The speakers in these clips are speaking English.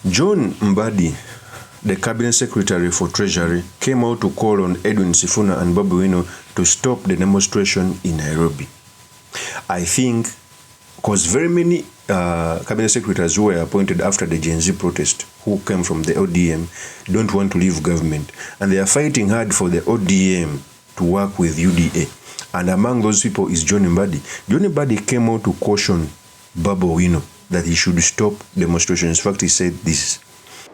John Mbadi, the Cabinet Secretary for Treasury, came out to call on Edwin, Sifuna and Babu OWINO to stop the demonstration in Nairobi. I think because very many Cabinet Secretaries who were appointed after the Gen Z protest, who came from the ODM, don't want to leave government. And they are fighting hard for the ODM to work with UDA. And among those people is John Mbadi. John Mbadi came out to caution Babu OWINO that he should stop demonstrations. In fact, he said this.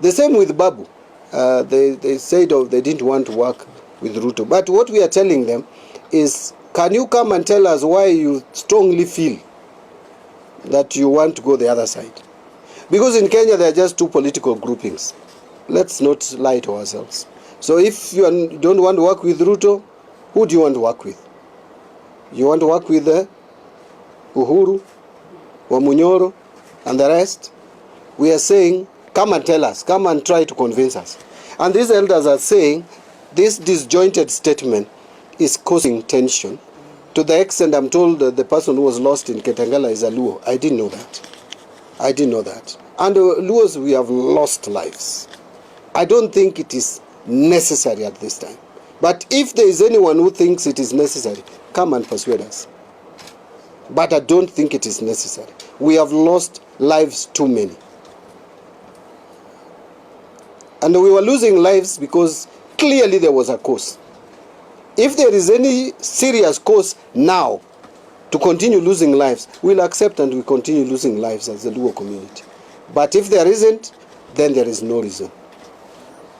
The same with Babu. They said they didn't want to work with Ruto. But what we are telling them is, can you come and tell us why you strongly feel that you want to go the other side? Because in Kenya there are just two political groupings. Let's not lie to ourselves. So if you don't want to work with Ruto, who do you want to work with? You want to work with Uhuru, Wamunyoro, and the rest? We are saying, come and tell us, come and try to convince us. And these elders are saying this disjointed statement is causing tension to the extent I'm told that the person who was lost in Ketangala is a Luo. I didn't know that. I didn't know that. And Luos, we have lost lives. I don't think it is necessary at this time. But if there is anyone who thinks it is necessary, come and persuade us. But I don't think it is necessary. We have lost lives too many. And we were losing lives because clearly there was a cause. If there is any serious cause now to continue losing lives, we'll accept and we continue losing lives as the Luo community. But if there isn't, then there is no reason.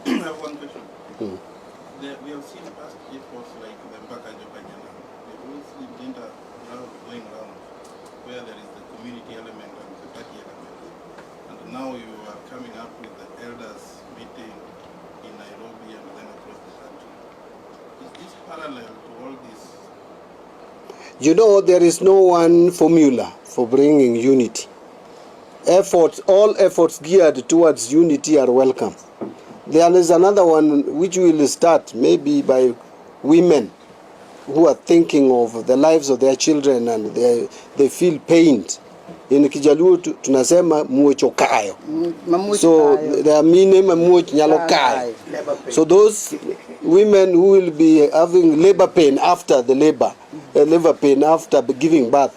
I have one question. We have seen past efforts like the Emabakasi, the rules agenda now going around where there is the community element and the party element. And now you are coming up with the elders meeting in Nairobi and then across the country. Is this parallel to all this? You know, there is no one formula for bringing unity. All efforts geared towards unity are welcome. There is another one which will start maybe by women who are thinking of the lives of their children and they feel pained. In Kijaluo tunasema muochokayo. So their meaning muochnyalokayo. So those women who will be having labor pain after the labor pain after giving birth,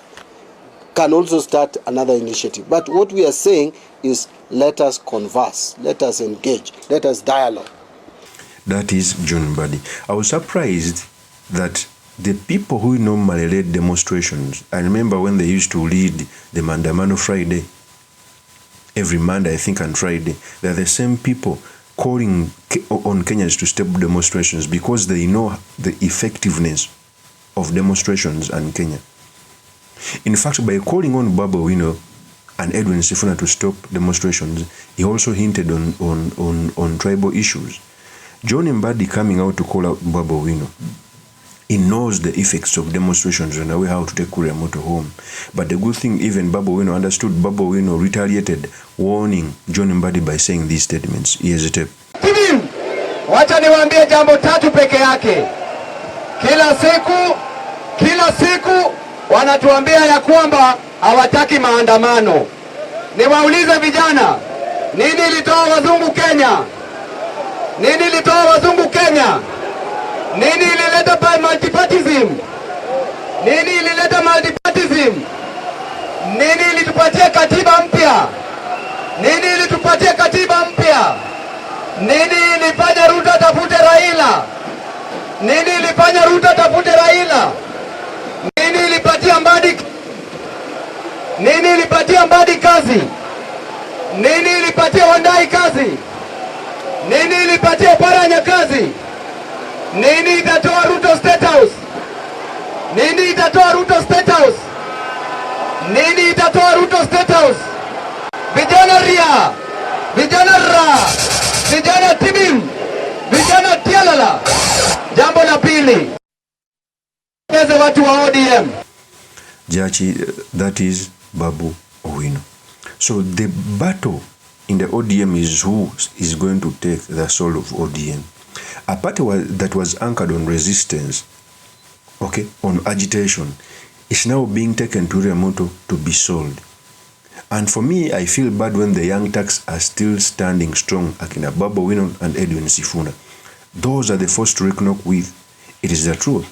can also start another initiative. But what we are saying is, let us converse, let us engage, let us dialogue. That is John Mbadi. I was surprised that the people who normally lead demonstrations, I remember when they used to lead the Mandamano Friday, every Monday I think and Friday, they're the same people calling on Kenyans to stop demonstrations because they know the effectiveness of demonstrations in Kenya. In fact, by calling on Babu OWINO and Edwin Sifuna to stop demonstrations, he also hinted on tribal issues. John Mbadi coming out to call out Babu OWINO, he knows the effects of demonstrations and how to take Kuriamoto home. But the good thing, even Babu OWINO understood. Babu OWINO retaliated, warning John Mbadi by saying these statements. Here's a tape. Wacha niwaambie jambo tatu peke yake. Kila siku wanatuambia ya kwamba hawataki maandamano. Niwaulize vijana, nini ilitoa wazungu Kenya? Nini ilitoa wazungu Kenya? Nini ilileta multipartyism? Nini ilileta multipartyism? Nini ilitupatia katiba mpya? Nini ilitupatia katiba mpya? Nini ilifanya Ruto tafute Raila? Nini ilifanya Ruto tafute Raila? Nini ilipatia Mbadi? Nini ilipatia Mbadi kazi? Nini ilipatia Wandai kazi? Nini ilipatia Paranya kazi? Nini itatoa Ruto State House? Nini itatoa Ruto State House? Nini itatoa Ruto State House? Vijana ria, vijana ra, vijana tibim, vijana tialala. Jambo la pili, watu wa ODM. Jachi, that is Babu OWINO. So the battle in the ODM is who is going to take the soul of ODM. A party that was anchored on resistance, okay, on agitation, is now being taken to Remoto to be sold. And for me, I feel bad when the young Turks are still standing strong, akina BABU OWINO and Edwin Sifuna. Those are the first to reckon with. It is the truth.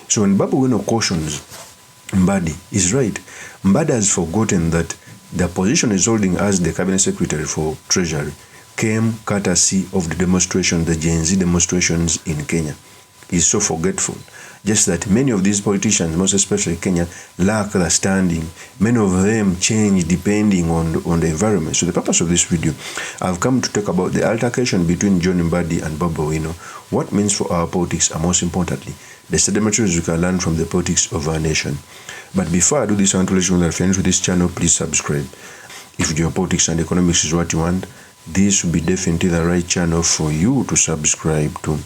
So when BABU OWINO cautions Mbadi, is right. Mbadi has forgotten that the position he's holding as the Cabinet Secretary for Treasury came courtesy of the demonstration, the Gen Z demonstrations in Kenya. He's so forgetful. Just that many of these politicians, most especially Kenya, lack the standing. Many of them change depending on the environment. So the purpose of this video, I've come to talk about the altercation between John Mbadi and BABU OWINO, what means for our politics, and most importantly, the sedimentaries we can learn from the politics of our nation. But before I do this, I want to let you know that if you're new to this channel, please subscribe. If geopolitics and economics is what you want, this will be definitely the right channel for you to subscribe to.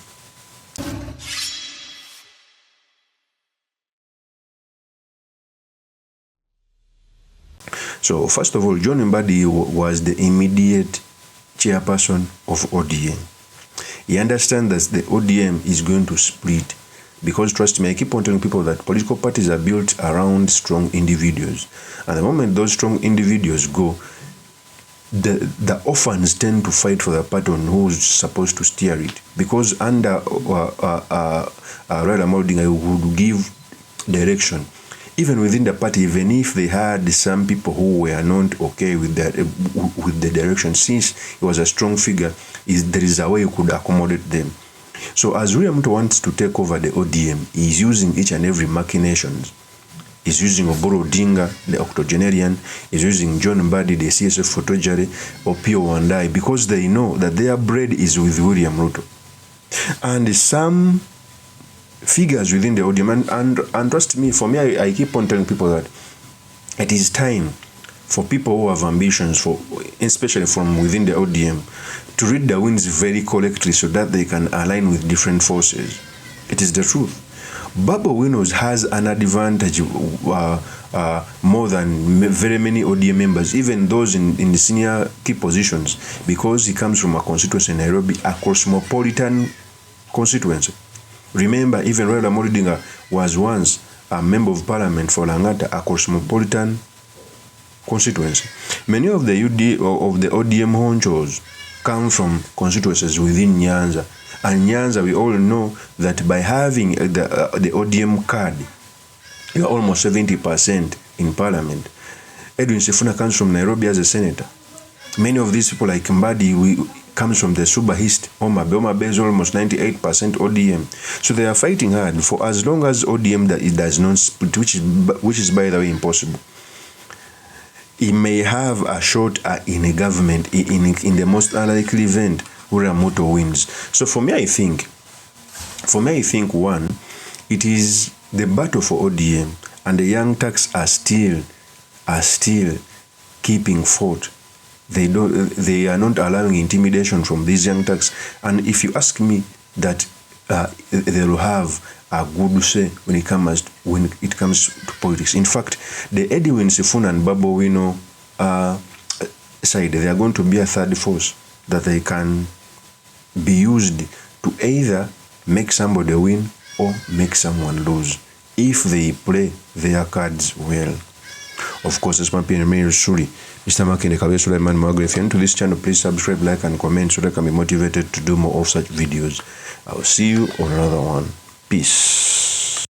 So first of all, John Mbadi was the immediate chairperson of ODM. He understands that the ODM is going to split because, trust me, I keep on telling people that political parties are built around strong individuals. And the moment those strong individuals go, the orphans tend to fight for the party on who's supposed to steer it. Because under Raila Odinga would give direction. Even within the party, even if they had some people who were not okay with the direction, since he was a strong figure, there is a way you could accommodate them. So as William Ruto wants to take over the ODM, he's using each and every machinations. He's using Uhuru Odinga, the octogenarian. He's using John Mbadi, the CSF for Treasury, Opio Wandai, because they know that their bread is with William Ruto. And some figures within the ODM, and trust me, for me, I keep on telling people that it is time for people who have ambitions, especially from within the ODM, to read the winds very correctly so that they can align with different forces. It is the truth. BABU OWINO has an advantage more than very many ODM members, even those in the senior key positions, because he comes from a constituency in Nairobi, a cosmopolitan constituency. Remember, even Raila Odinga was once a member of parliament for Langata, a cosmopolitan constituency. Many of the ODM honchos come from constituencies within Nyanza. And Nyanza, we all know that by having the ODM card, you are almost 70% in parliament. Edwin Sifuna comes from Nairobi as a senator. Many of these people like Mbadi comes from the Suba East. Omabe is almost 98% ODM. So they are fighting hard for as long as ODM it does not split, which is by the way impossible. He may have a shot in a government in the most unlikely event where Ruto wins. So for me, I think one, it is the battle for ODM, and the young Turks are still keeping fort. They are not allowing intimidation from these young Turks. And if you ask me, that they will have a good say when it comes to politics. In fact, the Edwin, Sifuna and Babu OWINO side, they are going to be a third force that they can be used to either make somebody win or make someone lose if they play their cards well. Of course, this might be remains truly Mr. Makinde Kabe Suleiman Magre. If you're into this channel, please subscribe, like, and comment so that I can be motivated to do more of such videos. I will see you on another one. Peace.